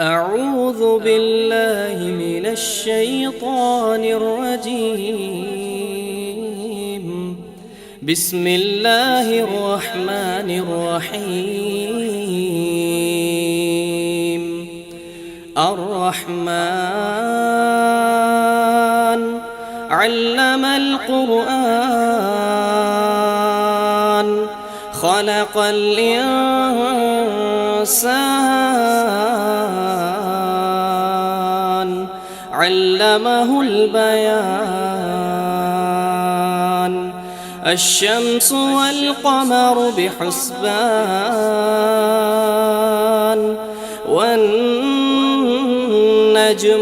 أعوذ بالله من الشيطان الرجيم. بسم الله الرحمن الرحيم. الرحمن علم القرآن خلق الإنسان علمه البيان. الشمس والقمر بحسبان والنجم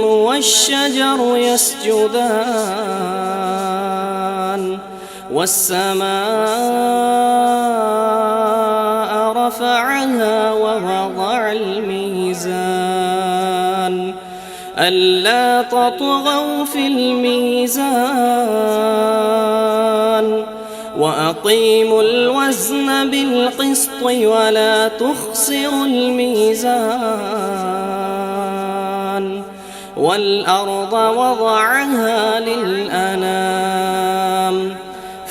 والشجر يسجدان والسماء رفعها ووضع الميزان ألا تطغوا في الميزان وأقيموا الوزن بالقسط ولا تخسروا الميزان. والأرض وضعها للأنام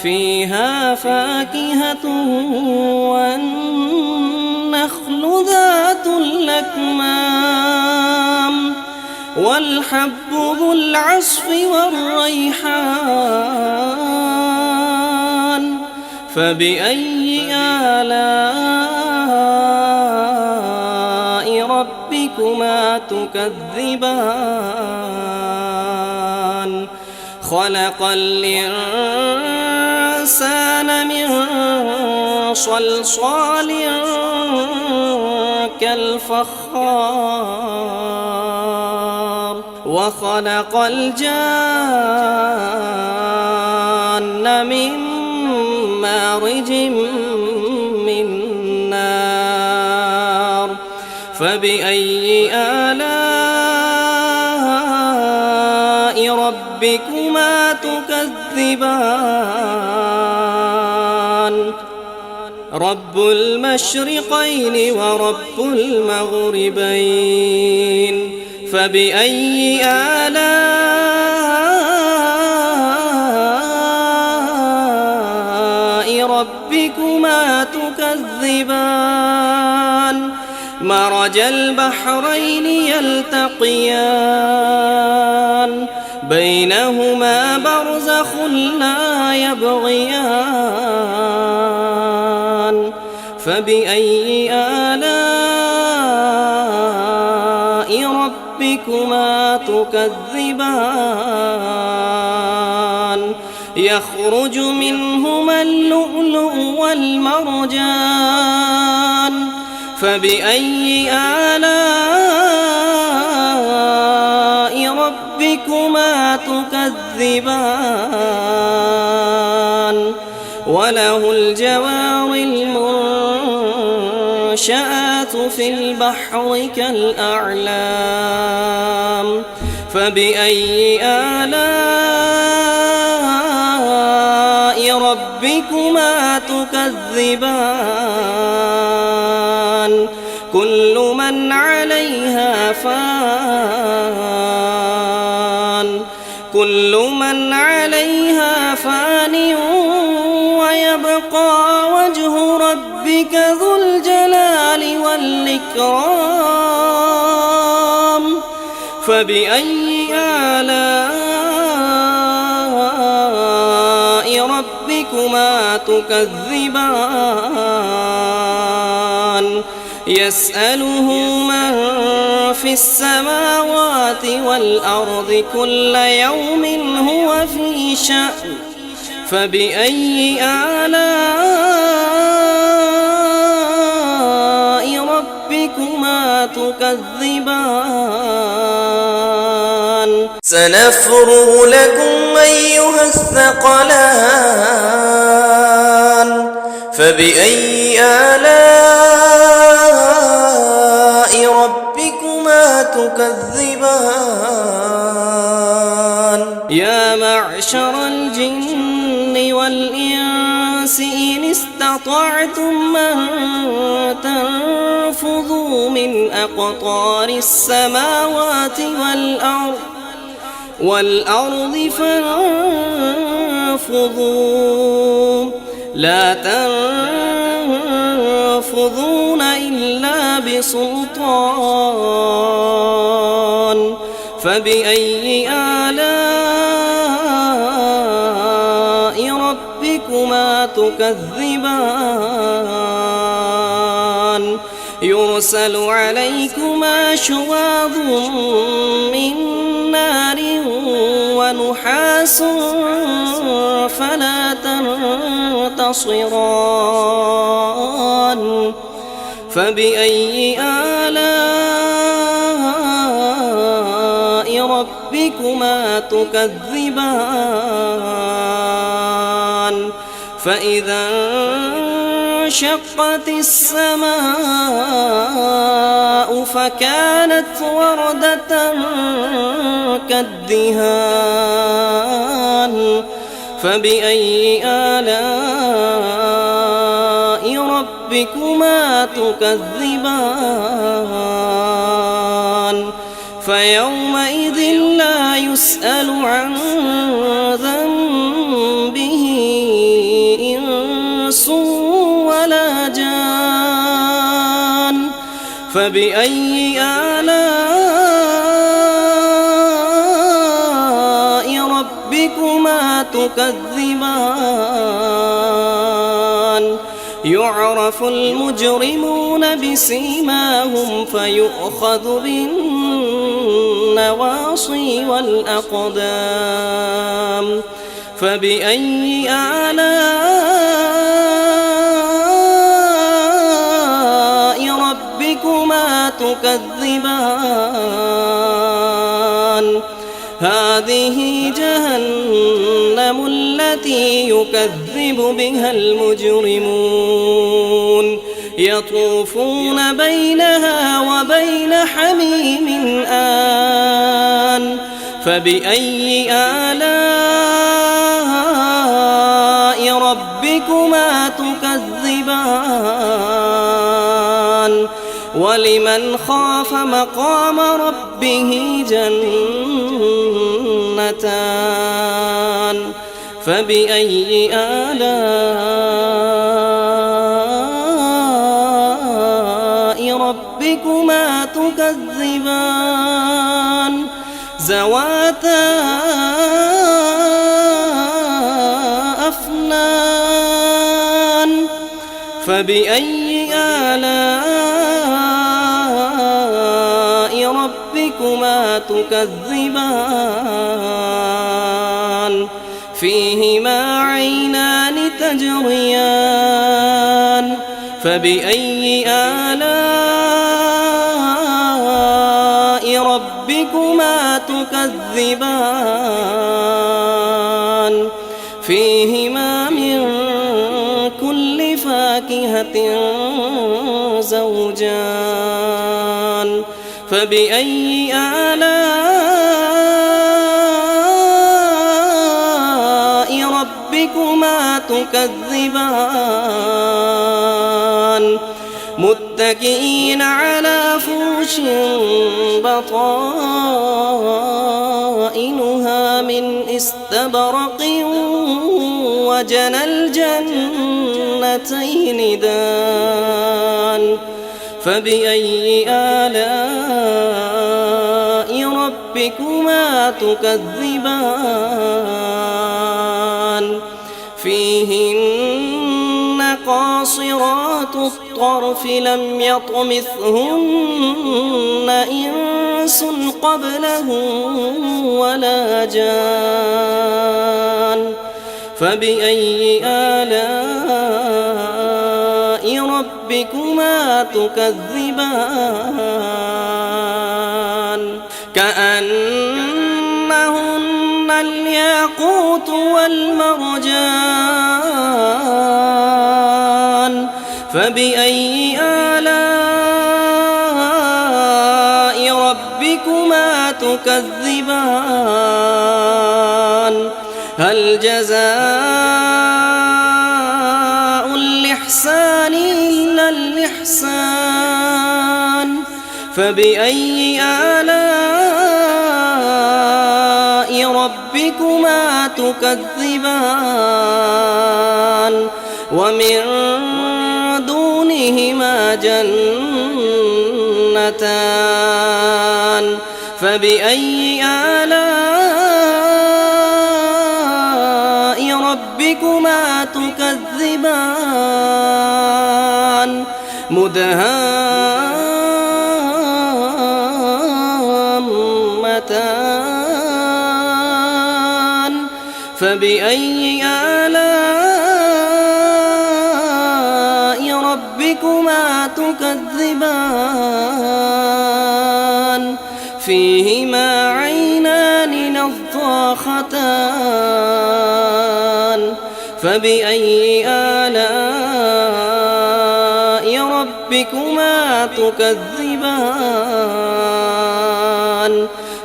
فيها فاكهة والنخل ذات الأكمام والحب ذو العصف والريحان. فبأي آلاء ربكما تكذبان؟ خلق الإنسان من صلصال كالفخار وخلق الجان من مارج من نار. فبأي آلاء ربكما تكذبان؟ رب المشرقين ورب المغربين. فبأي آلاء ربكما تكذبان؟ مرج البحرين يلتقيان بينهما برزخ لا يبغيان. فبأي آلاء ربكما تكذبان؟ يخرج منهما اللؤلؤ والمرجان. فبأي آلاء ربكما تكذبان؟ وله الجوار المنشآت في البحر كالأعلام. فبأي آلاء ربكما تكذبان؟ كل من عليها فان ويبقى وجه ربك ذو الجلال والإكرام. فبأي آلاء ربكما تكذبان؟ يسأله من في السماوات والأرض كل يوم هو في شأن. فبأي آلاء ربكما تكذبان؟ سنفرغ لكم أيها الثقلان. فبأي آلاء ربكما تكذبان؟ يا معشر الجن والإنس إن استطعتم استطعتم أن تنفذوا من أقطار السماوات والأرض فانفذوا لا تنفذون إلا بسلطان فبأي آلاء ربكما تكذبان يرسل عليكما شواظ من نار ونحاس فلا تنتصران فبأي آلاء ربكما تكذبان فإذا انشقت السماء فكانت وردة كالدهان فبأي آلاء ربكما تكذبان فيومئذ لا يسأل عن ذنبه إنس ولا جان فبأي آلاء ربكما تكذبان يعرف المجرمون بسيماهم فيؤخذ بالنواصي والأقدام فبأي آلاء ربكما تكذبان هذه جهنم التي يكذب بها المجرمون يطوفون بينها وبين حميم آن فبأي آلاء ربكما تكذبان ولمن خاف مقام ربه جنتان فبأي آلاء ربكما تكذبان ذواتا أفنان فبأي آلاء ربكما تكذبان فيهما عينان تجريان فبأي آلاء ربكما تكذبان فيهما من كل فاكهة زوجان فبأي آلاء ربكما تكذبان متكئين على فرش بطائنها من استبرق وجنى الجنتين دان فبأي آلاء ربكما تكذبان فيهن قاصرات الطرف لم يطمثهن إنس قبلهم ولا جان فبأي آلاء ربكما تكذبان كأنهن الياقوت والمرجان فبأي آلاء ربكما تكذبان هل جزاء الإحسان فبأي آلاء ربكما تكذبان ومن دونهما جنتان فبأي آلاء ربكما تكذبان مدهامتان فبأي آلاء ربكما تكذبان فيهما عينان نضاختان فبأي آلاء ربكما تكذبان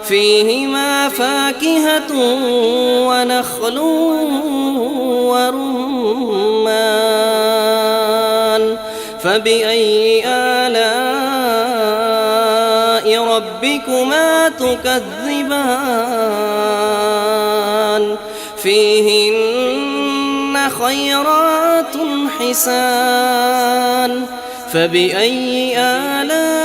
فيهما فاكهة ونخل ورمان فبأي آلاء ربكما تكذبان فيهن خيرات حسان فبأي آلاء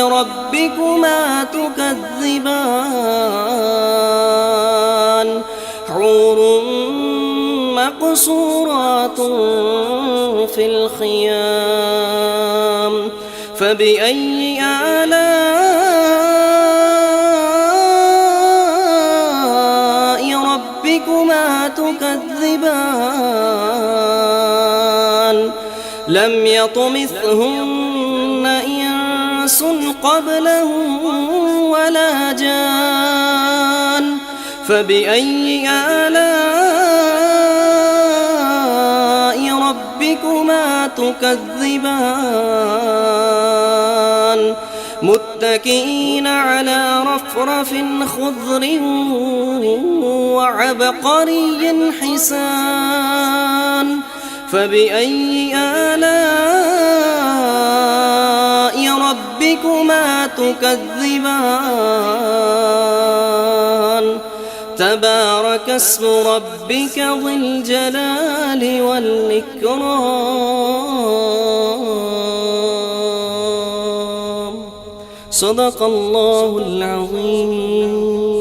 ربكما تكذبان حور مقصورات في الخيام فبأي آلاء ربكما تكذبان لم يطمثهن إنس قبلهم ولا جان فبأي آلاء ربكما تكذبان متكئين على رفرف خضر وعبقري حسان فبأي آلاء ربكما تكذبان تبارك اسم ربك ذي الجلال والإكرام صدق الله العظيم.